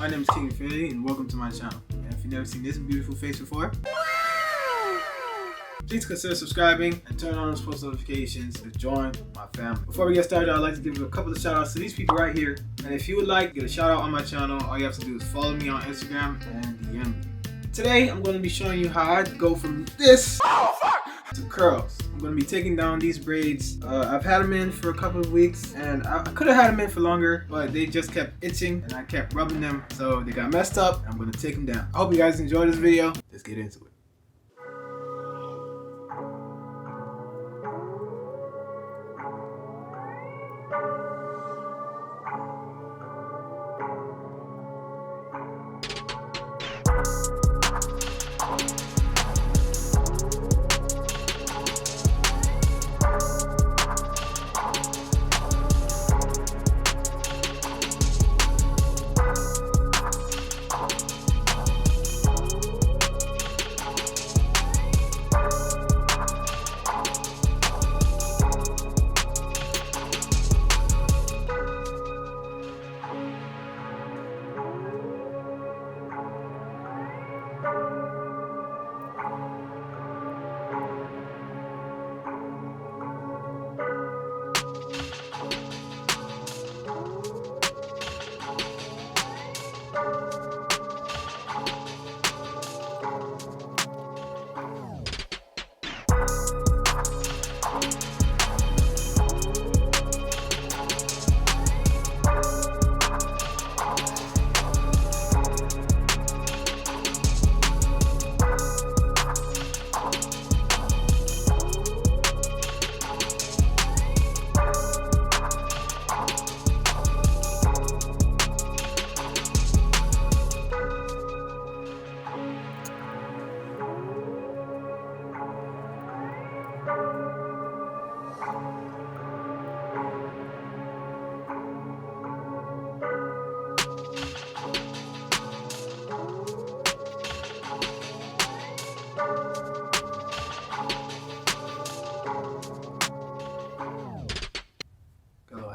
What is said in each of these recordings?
My name is King Infinity and welcome to my channel. And if you've never seen this beautiful face before, please consider subscribing and turn on those post notifications to join my family. Before we get started, I'd like to give a couple of shout outs to these people right here. And if you would like to get a shout out on my channel, all you have to do is follow me on Instagram and DM me. Today, I'm going to be showing you how I go from this to curls. I'm going to be taking down these braids. I've had them in for a couple of weeks and I could have had them in for longer, but they just kept itching and I kept rubbing them, so they got messed up. I'm going to take them down. I hope you guys enjoyed this video. Let's get into it.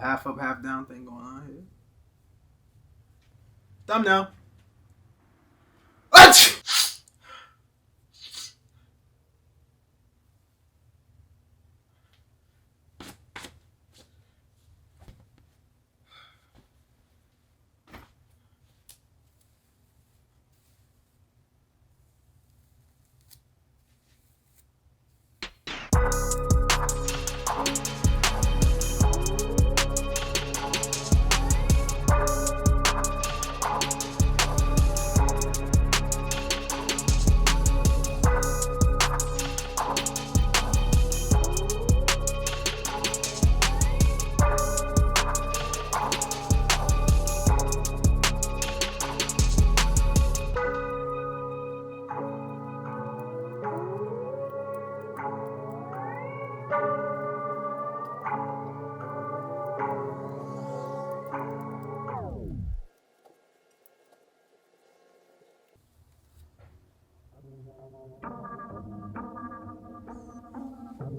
Half up, half down thing going on here. Thumbnail. Achoo!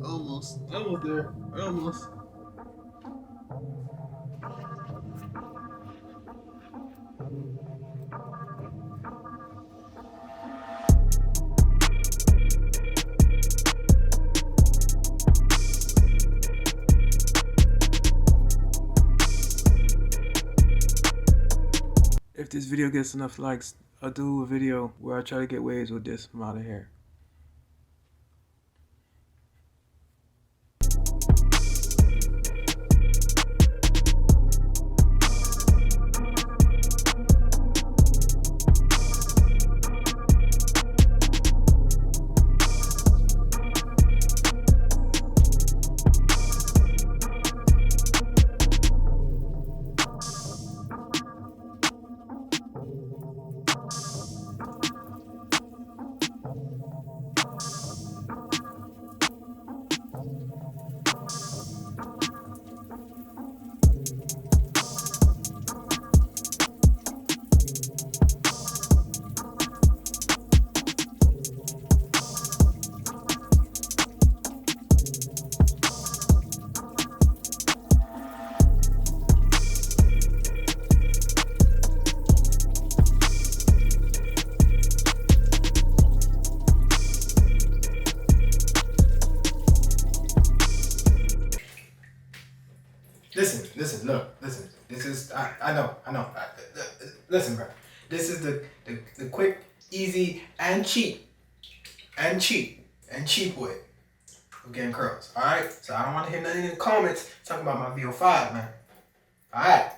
Almost there. Almost. If this video gets enough likes, I'll do a video where I try to get waves with this amount of hair. Listen, look, listen. This is, I know. Listen, bro. This is the quick, easy, and cheap way of getting curls. All right. So I don't want to hear nothing in the comments talking about my VO5, man. All right.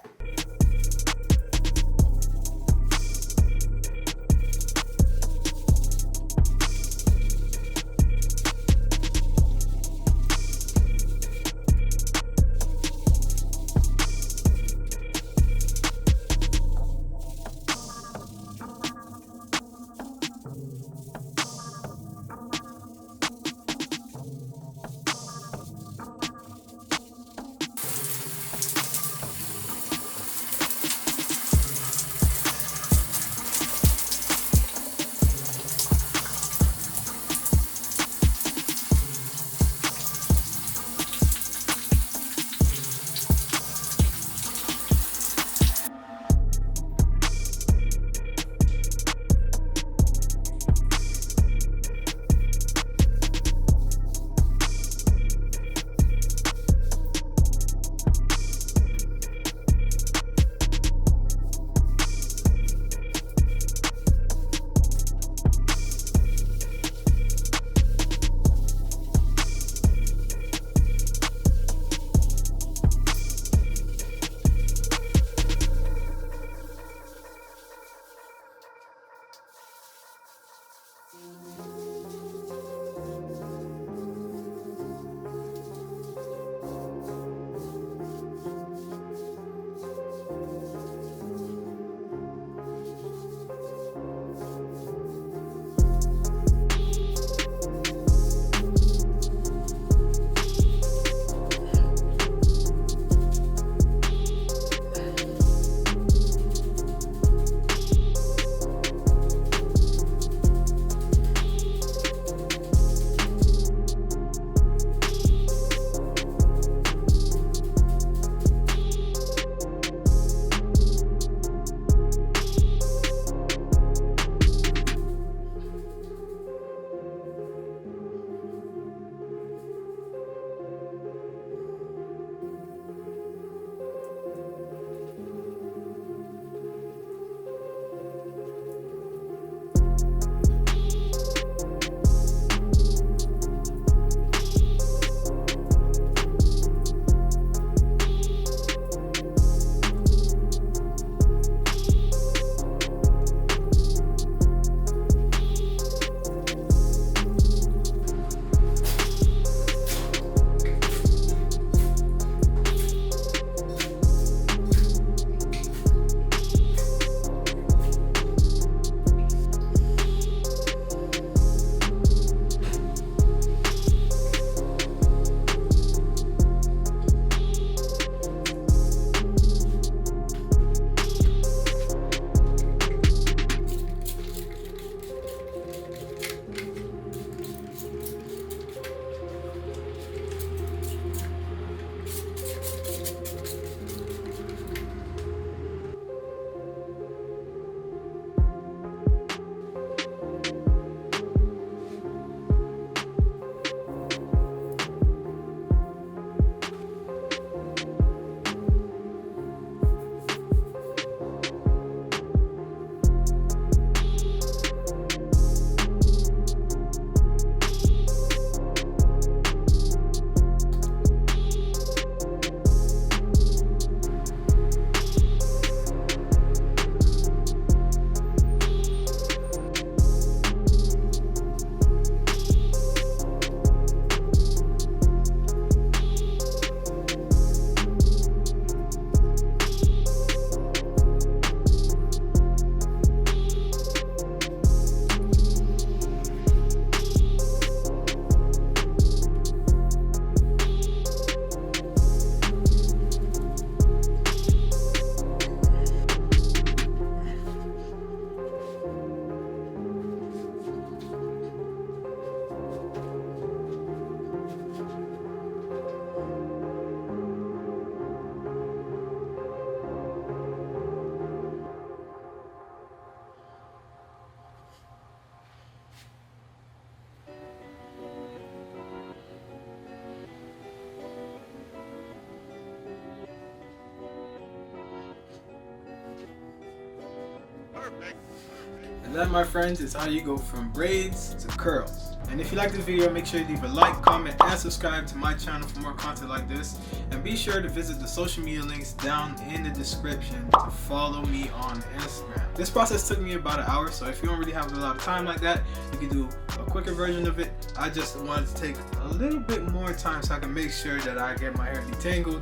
And that, my friends, is how you go from braids to curls. And if you like this video, make sure you leave a like, comment, and subscribe to my channel for more content like this. And be sure to visit the social media links down in the description to follow me on Instagram. This process took me about an hour, so if you don't really have a lot of time like that, you can do a quicker version of it. I just wanted to take a little bit more time so I can make sure that I get my hair detangled,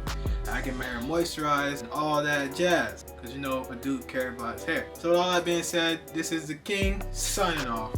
I get my hair moisturized, and all that jazz. Because you know, a dude cares about his hair. So with all that being said, this is the King signing off.